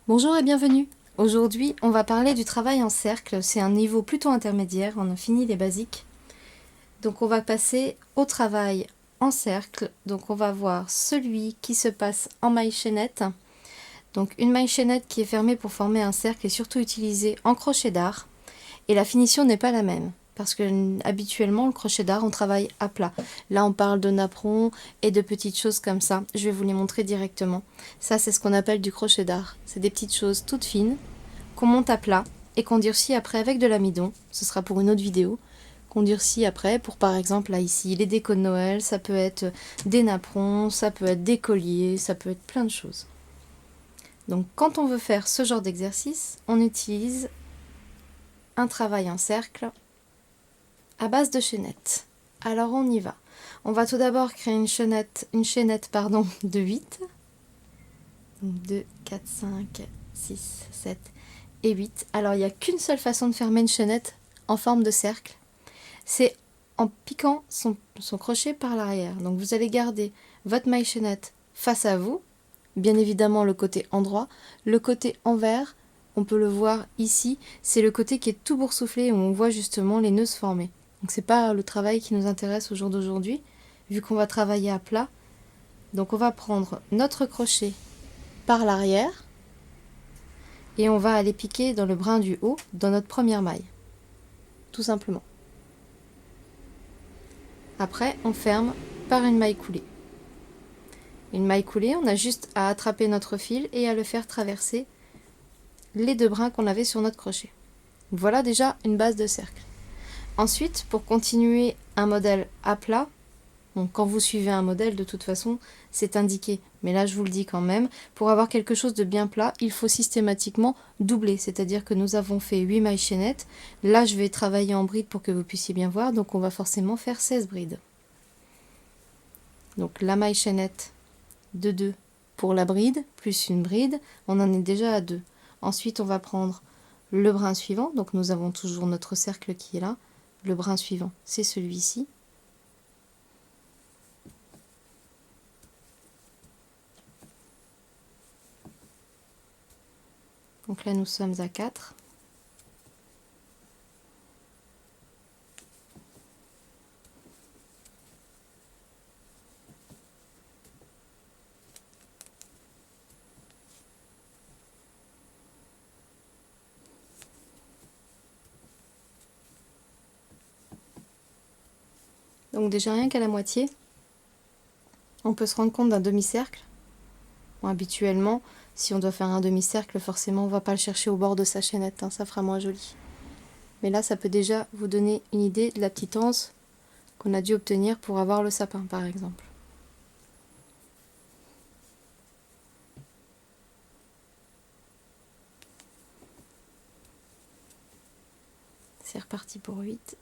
Bonjour et bienvenue. Aujourd'hui, on va parler du travail en cercle. C'est un niveau plutôt intermédiaire, on a fini les basiques. Donc on va passer au travail en cercle. Donc on va voir celui qui se passe en maille chaînette. Donc une maille chaînette qui est fermée pour former un cercle est surtout utilisée en crochet dart. Et la finition n'est pas la même. Parce que habituellement, le crochet dart, on travaille à plat. Là, on parle de napperon et de petites choses comme ça. Je vais vous les montrer directement. Ça, c'est ce qu'on appelle du crochet dart. C'est des petites choses toutes fines qu'on monte à plat et qu'on durcit après avec de l'amidon. Ce sera pour une autre vidéo. Qu'on durcit après pour, par exemple, là, ici, les décos de Noël. Ça peut être des napperons, ça peut être des colliers, ça peut être plein de choses. Donc, quand on veut faire ce genre d'exercice, on utilise un travail en cercle à base de chaînettes. Alors on y va. On va tout d'abord créer une chaînette de 8. 2, 4, 5, 6, 7 et 8. Alors il n'y a qu'une seule façon de fermer une chaînette en forme de cercle. C'est en piquant son crochet par l'arrière. Donc vous allez garder votre maille chaînette face à vous. Bien évidemment le côté endroit. Le côté envers, on peut le voir ici, c'est le côté qui est tout boursouflé où on voit justement les nœuds se former. Donc c'est pas le travail qui nous intéresse au jour d'aujourd'hui, vu qu'on va travailler à plat. Donc on va prendre notre crochet par l'arrière et on va aller piquer dans le brin du haut, dans notre première maille. Tout simplement. Après, on ferme par une maille coulée. Une maille coulée, on a juste à attraper notre fil et à le faire traverser les deux brins qu'on avait sur notre crochet. Voilà déjà une base de cercle. Ensuite, pour continuer un modèle à plat, donc quand vous suivez un modèle, de toute façon, c'est indiqué. Mais là, je vous le dis quand même, pour avoir quelque chose de bien plat, il faut systématiquement doubler. C'est-à-dire que nous avons fait 8 mailles chaînettes. Là, je vais travailler en bride pour que vous puissiez bien voir. Donc, on va forcément faire 16 brides. Donc, la maille chaînette de 2 pour la bride, plus une bride, on en est déjà à 2. Ensuite, on va prendre le brin suivant. Donc, nous avons toujours notre cercle qui est là. Le brin suivant, c'est celui-ci. Donc là, nous sommes à 4. Donc déjà rien qu'à la moitié, on peut se rendre compte d'un demi-cercle. Bon, habituellement, si on doit faire un demi-cercle, forcément on ne va pas le chercher au bord de sa chaînette, hein, ça fera moins joli. Mais là, ça peut déjà vous donner une idée de la petite anse qu'on a dû obtenir pour avoir le sapin, par exemple. C'est reparti pour 8.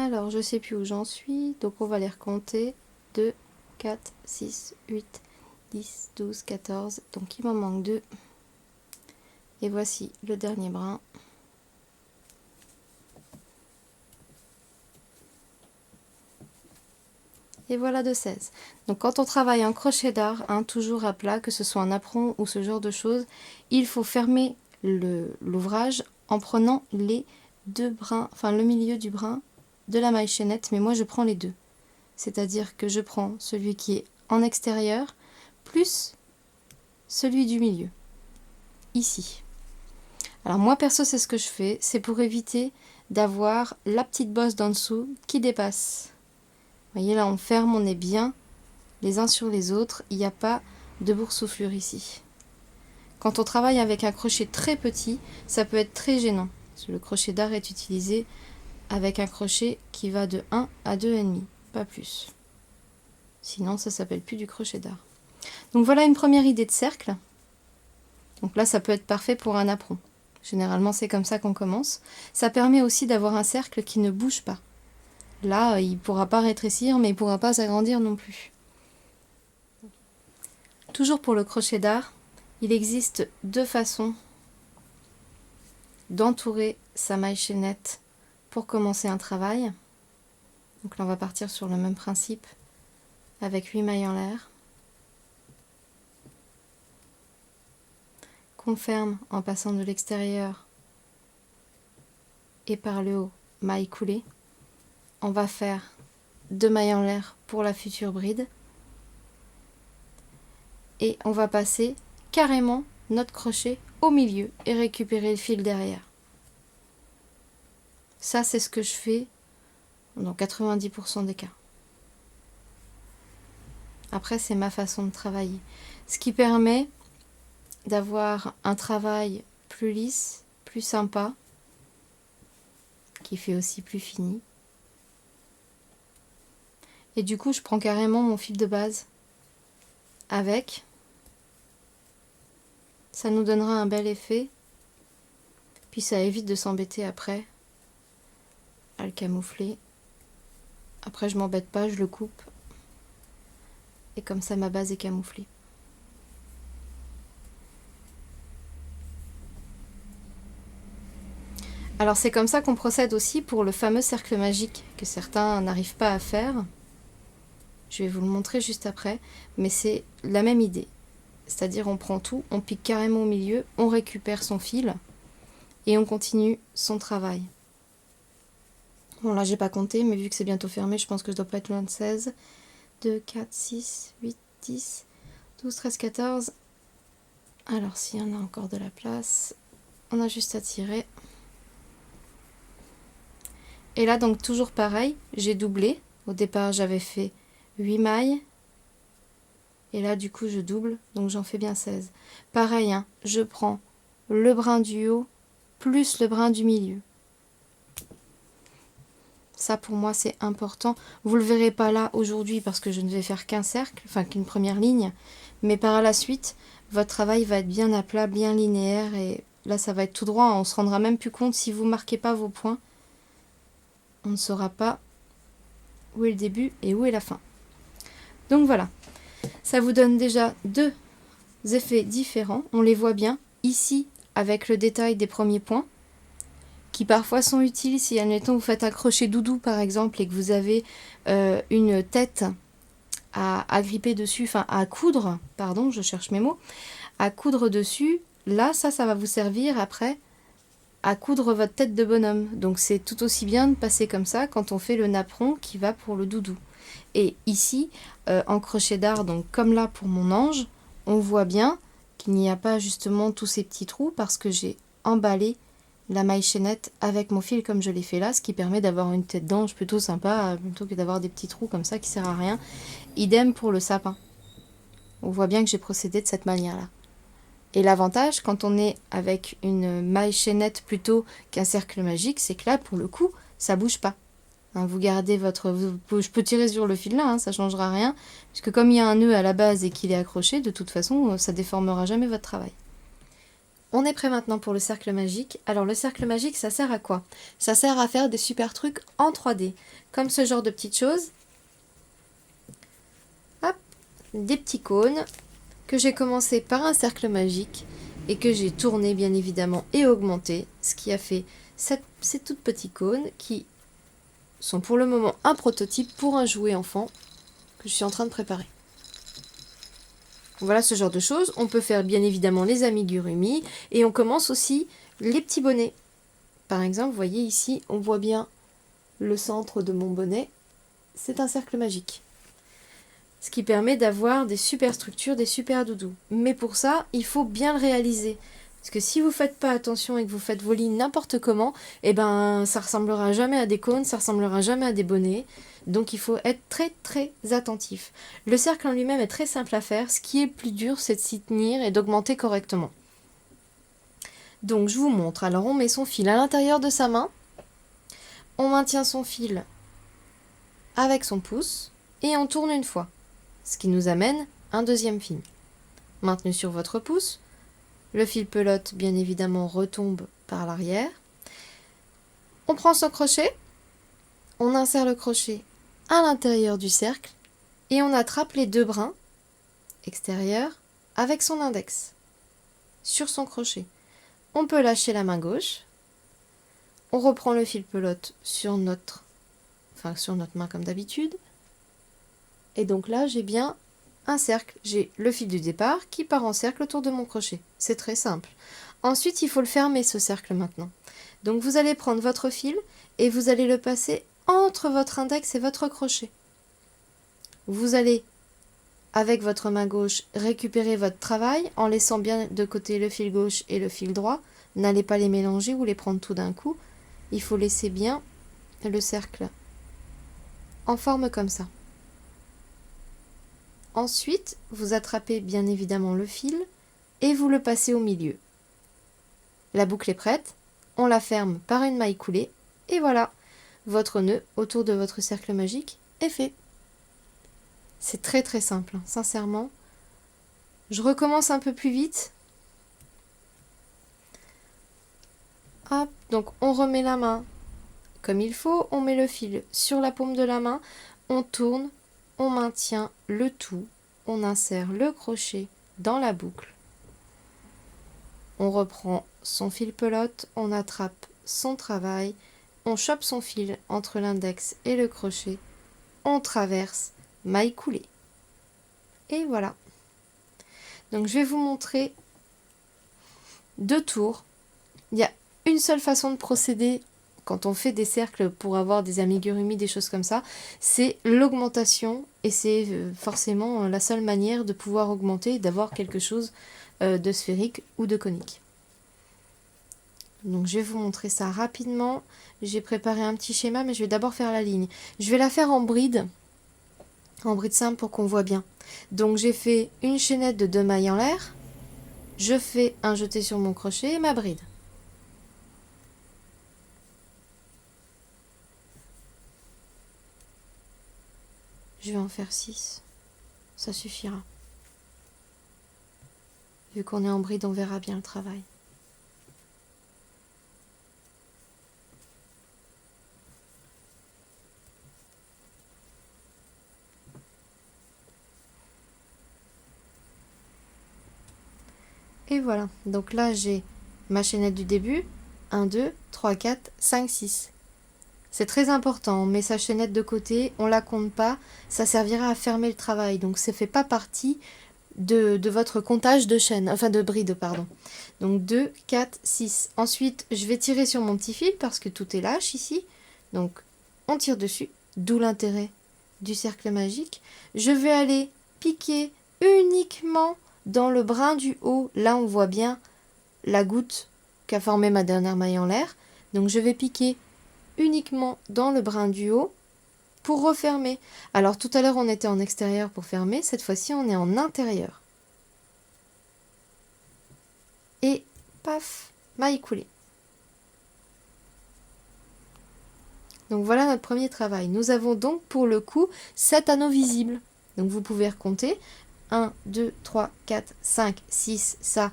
Alors, je sais plus où j'en suis, donc on va les recompter. 2, 4, 6, 8, 10, 12, 14. Donc il m'en manque 2. Et voici le dernier brin. Et voilà de 16. Donc quand on travaille en crochet dart, hein, toujours à plat, que ce soit un apron ou ce genre de choses, il faut fermer l'ouvrage en prenant les deux brins, enfin le milieu du brin de la maille chaînette, mais moi je prends les deux. C'est-à-dire que je prends celui qui est en extérieur plus celui du milieu, ici. Alors moi perso c'est ce que je fais, c'est pour éviter d'avoir la petite bosse d'en dessous qui dépasse. Vous voyez là on ferme, on est bien les uns sur les autres, il n'y a pas de boursouflure ici. Quand on travaille avec un crochet très petit, ça peut être très gênant. Le crochet dart est utilisé avec un crochet qui va de 1 à 2,5, pas plus. Sinon ça s'appelle plus du crochet dart. Donc voilà une première idée de cercle. Donc là ça peut être parfait pour un apron. Généralement c'est comme ça qu'on commence. Ça permet aussi d'avoir un cercle qui ne bouge pas. Là, il ne pourra pas rétrécir, mais il ne pourra pas s'agrandir non plus. Toujours pour le crochet dard, il existe 2 façons d'entourer sa maille chaînette pour commencer un travail. Donc là, on va partir sur le même principe avec 8 mailles en l'air. Qu'on ferme en passant de l'extérieur et par le haut, maille coulée. On va faire 2 mailles en l'air pour la future bride. Et on va passer carrément notre crochet au milieu et récupérer le fil derrière. Ça, c'est ce que je fais dans 90% des cas. Après, c'est ma façon de travailler. Ce qui permet d'avoir un travail plus lisse, plus sympa, qui fait aussi plus fini. Et du coup, je prends carrément mon fil de base avec. Ça nous donnera un bel effet. Puis ça évite de s'embêter après à le camoufler. Après, je m'embête pas, je le coupe. Et comme ça, ma base est camouflée. Alors c'est comme ça qu'on procède aussi pour le fameux cercle magique que certains n'arrivent pas à faire. Je vais vous le montrer juste après, mais c'est la même idée. C'est-à-dire on prend tout, on pique carrément au milieu, on récupère son fil et on continue son travail. Bon là j'ai pas compté, mais vu que c'est bientôt fermé, je pense que je dois pas être loin de 16. 2, 4, 6, 8, 10, 12, 13, 14. Alors s'il y en a encore de la place, on a juste à tirer. Et là donc toujours pareil, j'ai doublé. Au départ j'avais fait 8 mailles. Et là du coup je double, donc j'en fais bien 16. Pareil, hein, je prends le brin du haut plus le brin du milieu. Ça pour moi c'est important. Vous le verrez pas là aujourd'hui parce que je ne vais faire qu'un cercle, enfin qu'une première ligne. Mais par la suite, votre travail va être bien à plat, bien linéaire. Et là ça va être tout droit, on se rendra même plus compte si vous ne marquez pas vos points. On ne saura pas où est le début et où est la fin. Donc voilà, ça vous donne déjà 2 effets différents. On les voit bien ici avec le détail des premiers points qui parfois sont utiles si, admettons, vous faites un crochet doudou par exemple et que vous avez une tête à gripper dessus, enfin à coudre, pardon, je cherche mes mots, à coudre dessus. Là, ça va vous servir après à coudre votre tête de bonhomme. Donc c'est tout aussi bien de passer comme ça quand on fait le napperon qui va pour le doudou. Et ici, en crochet dard, donc comme là pour mon ange, on voit bien qu'il n'y a pas justement tous ces petits trous parce que j'ai emballé la maille chaînette avec mon fil comme je l'ai fait là, ce qui permet d'avoir une tête d'ange plutôt sympa plutôt que d'avoir des petits trous comme ça qui sert à rien. Idem pour le sapin. On voit bien que j'ai procédé de cette manière-là. Et l'avantage, quand on est avec une maille chaînette plutôt qu'un cercle magique, c'est que là, pour le coup, ça bouge pas. Hein, vous gardez votre... Je peux tirer sur le fil là, hein, ça changera rien. Puisque comme il y a un nœud à la base et qu'il est accroché, de toute façon, ça déformera jamais votre travail. On est prêt maintenant pour le cercle magique. Alors le cercle magique, ça sert à quoi? Ça sert à faire des super trucs en 3D. Comme ce genre de petites choses. Hop, des petits cônes que j'ai commencé par un cercle magique et que j'ai tourné bien évidemment et augmenté, ce qui a fait ces toutes petits cônes qui sont pour le moment un prototype pour un jouet enfant que je suis en train de préparer. Voilà ce genre de choses. On peut faire bien évidemment les amigurumi et on commence aussi les petits bonnets. Par exemple, vous voyez ici, on voit bien le centre de mon bonnet. C'est un cercle magique. Ce qui permet d'avoir des super structures, des super doudous. Mais pour ça, il faut bien le réaliser. Parce que si vous ne faites pas attention et que vous faites vos lignes n'importe comment, eh ben, ça ressemblera jamais à des cônes, ça ressemblera jamais à des bonnets. Donc il faut être très très attentif. Le cercle en lui-même est très simple à faire. Ce qui est plus dur, c'est de s'y tenir et d'augmenter correctement. Donc je vous montre. Alors on met son fil à l'intérieur de sa main. On maintient son fil avec son pouce et on tourne une fois. Ce qui nous amène un deuxième fil. Maintenu sur votre pouce. Le fil pelote, bien évidemment, retombe par l'arrière. On prend son crochet, on insère le crochet à l'intérieur du cercle et on attrape les deux brins extérieurs avec son index sur son crochet. On peut lâcher la main gauche, on reprend le fil pelote sur notre main comme d'habitude, et donc là j'ai bien un cercle, j'ai le fil du départ qui part en cercle autour de mon crochet, c'est très simple. Ensuite il faut le fermer ce cercle maintenant, donc vous allez prendre votre fil et vous allez le passer entre votre index et votre crochet. Vous allez avec votre main gauche récupérer votre travail en laissant bien de côté le fil gauche et le fil droit. N'allez pas les mélanger ou les prendre tout d'un coup. Il faut laisser bien le cercle en forme comme ça. Ensuite, vous attrapez bien évidemment le fil et vous le passez au milieu. La boucle est prête, on la ferme par une maille coulée et voilà, votre nœud autour de votre cercle magique est fait. C'est très très simple, hein, sincèrement. Je recommence un peu plus vite. Hop, donc on remet la main comme il faut, on met le fil sur la paume de la main, on tourne, on maintient le tout, on insère le crochet dans la boucle. On reprend son fil pelote, on attrape son travail, on chope son fil entre l'index et le crochet, on traverse, maille coulée. Et voilà. Donc je vais vous montrer 2 tours. Il y a une seule façon de procéder quand on fait des cercles pour avoir des amigurumi, des choses comme ça, c'est l'augmentation et c'est forcément la seule manière de pouvoir augmenter et d'avoir quelque chose de sphérique ou de conique. Donc je vais vous montrer ça rapidement. J'ai préparé un petit schéma mais je vais d'abord faire la ligne. Je vais la faire en bride simple pour qu'on voit bien. Donc j'ai fait une chaînette de 2 mailles en l'air, je fais un jeté sur mon crochet et ma bride. Je vais en faire 6, ça suffira. Vu qu'on est en bride, on verra bien le travail. Et voilà, donc là j'ai ma chaînette du début, 1, 2, 3, 4, 5, 6. C'est très important, on met sa chaînette de côté, on la compte pas, ça servira à fermer le travail, donc ça ne fait pas partie de votre comptage de chaînes, enfin de brides, pardon. Donc 2, 4, 6. Ensuite, je vais tirer sur mon petit fil parce que tout est lâche ici. Donc on tire dessus, d'où l'intérêt du cercle magique. Je vais aller piquer uniquement dans le brin du haut. Là, on voit bien la goutte qu'a formé ma dernière maille en l'air. Donc je vais piquer uniquement dans le brin du haut pour refermer. Alors tout à l'heure on était en extérieur pour fermer, cette fois-ci on est en intérieur. Et paf, maille coulée. Donc voilà notre premier travail. Nous avons donc pour le coup 7 anneaux visibles. Donc vous pouvez recompter. 1, 2, 3, 4, 5, 6, ça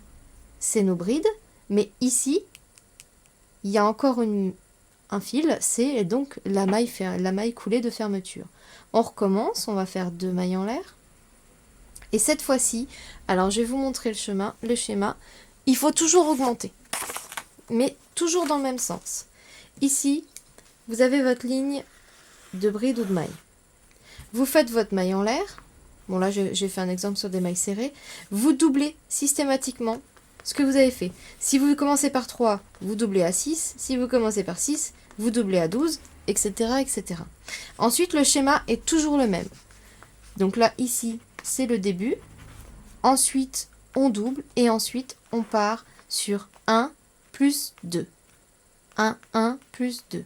c'est nos brides. Mais ici, il y a encore un fil, c'est donc la maille coulée de fermeture. On recommence, on va faire 2 mailles en l'air. Et cette fois-ci, alors je vais vous montrer le schéma. Il faut toujours augmenter, mais toujours dans le même sens. Ici, vous avez votre ligne de bride ou de maille. Vous faites votre maille en l'air. Bon là, j'ai fait un exemple sur des mailles serrées. Vous doublez systématiquement ce que vous avez fait. Si vous commencez par 3, vous doublez à 6. Si vous commencez par 6, vous doublez à 12, etc., etc. Ensuite, le schéma est toujours le même. Donc là, ici, c'est le début. Ensuite, on double et ensuite, on part sur 1 plus 2. 1, 1 plus 2.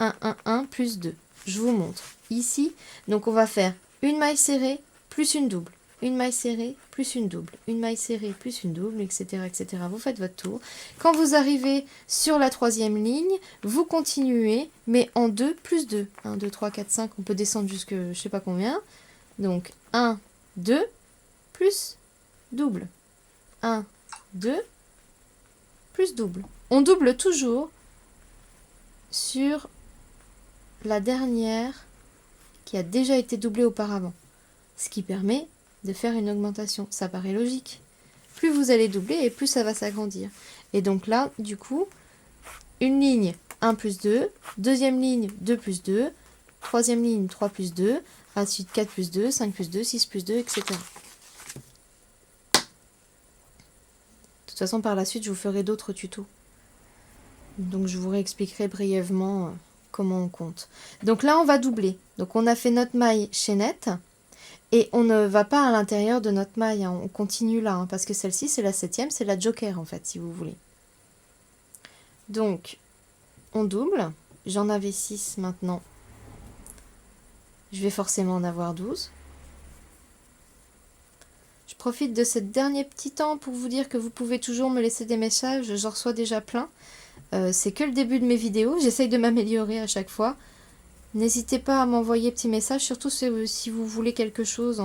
1, 1, 1 plus 2. Je vous montre. Ici, donc on va faire une maille serrée plus une double. Une maille serrée plus une double, une maille serrée plus une double, etc., etc. Vous faites votre tour. Quand vous arrivez sur la 3e ligne, vous continuez, mais en 2 plus 2. 1, 2, 3, 4, 5, on peut descendre jusque je sais pas combien. Donc 1, 2, plus double. 1, 2, plus double. On double toujours sur la dernière qui a déjà été doublée auparavant. Ce qui permet de faire une augmentation. Ça paraît logique. Plus vous allez doubler et plus ça va s'agrandir. Et donc là, du coup, une ligne 1 plus 2, deuxième ligne 2 plus 2, troisième ligne 3 plus 2, ensuite 4 plus 2, 5 plus 2, 6 plus 2, etc. De toute façon, par la suite, je vous ferai d'autres tutos. Donc je vous réexpliquerai brièvement comment on compte. Donc là, on va doubler. Donc on a fait notre maille chaînette. Et on ne va pas à l'intérieur de notre maille, hein. On continue là, hein, parce que celle-ci, c'est la 7e, c'est la joker en fait, si vous voulez. Donc, on double. J'en avais 6 maintenant. Je vais forcément en avoir 12. Je profite de ce dernier petit temps pour vous dire que vous pouvez toujours me laisser des messages, j'en reçois déjà plein. C'est que le début de mes vidéos, j'essaye de m'améliorer à chaque fois. N'hésitez pas à m'envoyer petits messages, surtout si vous voulez quelque chose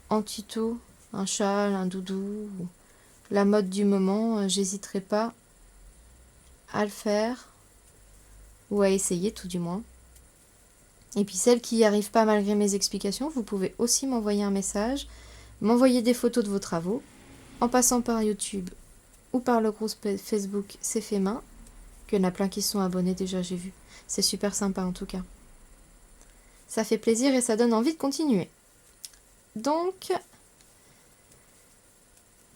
en tuto, un châle, un doudou, la mode du moment, j'hésiterai pas à le faire, ou à essayer tout du moins. Et puis celles qui n'y arrivent pas malgré mes explications, vous pouvez aussi m'envoyer un message, m'envoyer des photos de vos travaux, en passant par YouTube ou par le groupe Facebook C'est fait main, qu'il y en a plein qui sont abonnés déjà, j'ai vu. C'est super sympa en tout cas. Ça fait plaisir et ça donne envie de continuer. Donc,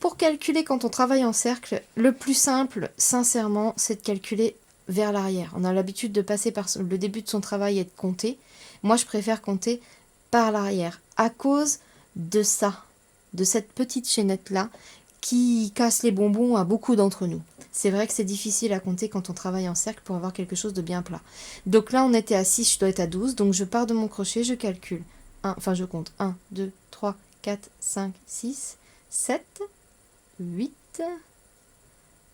pour calculer quand on travaille en cercle, le plus simple, sincèrement, c'est de calculer vers l'arrière. On a l'habitude de passer par le début de son travail et de compter. Moi, je préfère compter par l'arrière, à cause de ça, de cette petite chaînette-là, qui casse les bonbons à beaucoup d'entre nous. C'est vrai que c'est difficile à compter quand on travaille en cercle pour avoir quelque chose de bien plat. Donc là, on était à 6, je dois être à 12. Donc je pars de mon crochet, je calcule. Je compte 1, 2, 3, 4, 5, 6, 7, 8,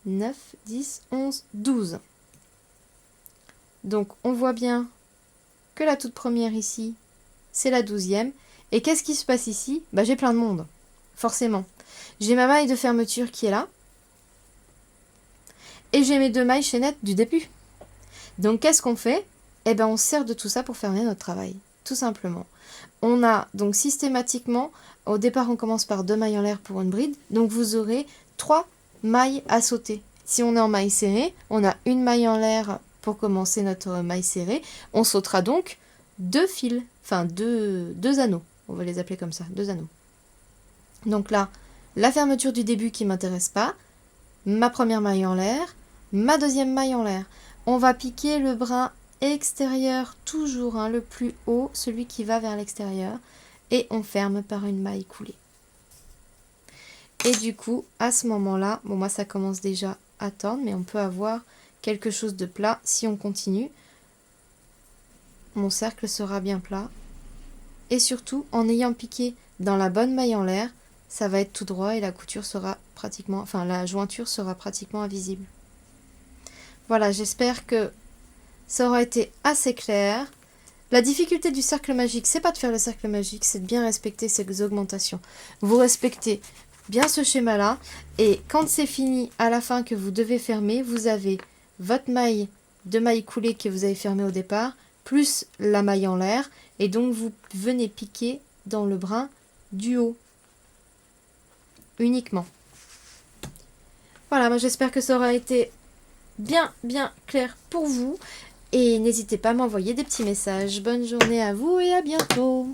9, 10, 11, 12. Donc on voit bien que la toute première ici, c'est la 12e. Et qu'est-ce qui se passe ici? J'ai plein de monde, forcément. J'ai ma maille de fermeture qui est là. Et j'ai mes 2 mailles chaînettes du début. Donc qu'est-ce qu'on fait? On se sert de tout ça pour fermer notre travail, tout simplement. On a donc systématiquement, au départ on commence par 2 mailles en l'air pour une bride, donc vous aurez 3 mailles à sauter. Si on est en maille serrée, on a une maille en l'air pour commencer notre maille serrée. On sautera donc 2 fils, enfin 2 anneaux, on va les appeler comme ça, 2 anneaux. Donc là, la fermeture du début qui ne m'intéresse pas, ma première maille en l'air, ma deuxième maille en l'air. On va piquer le brin extérieur, toujours le plus haut, celui qui va vers l'extérieur, et on ferme par une maille coulée. Et du coup, à ce moment-là, moi ça commence déjà à tendre, mais on peut avoir quelque chose de plat si on continue. Mon cercle sera bien plat. Et surtout, en ayant piqué dans la bonne maille en l'air, ça va être tout droit et la couture sera pratiquement, la jointure sera pratiquement invisible. Voilà, j'espère que ça aura été assez clair. La difficulté du cercle magique, c'est pas de faire le cercle magique, c'est de bien respecter ces augmentations. Vous respectez bien ce schéma-là, et quand c'est fini, à la fin que vous devez fermer, vous avez votre maille de maille coulée que vous avez fermée au départ, plus la maille en l'air, et donc vous venez piquer dans le brin du haut. Uniquement. Voilà, moi j'espère que ça aura été bien clair pour vous. Et n'hésitez pas à m'envoyer des petits messages. Bonne journée à vous et à bientôt.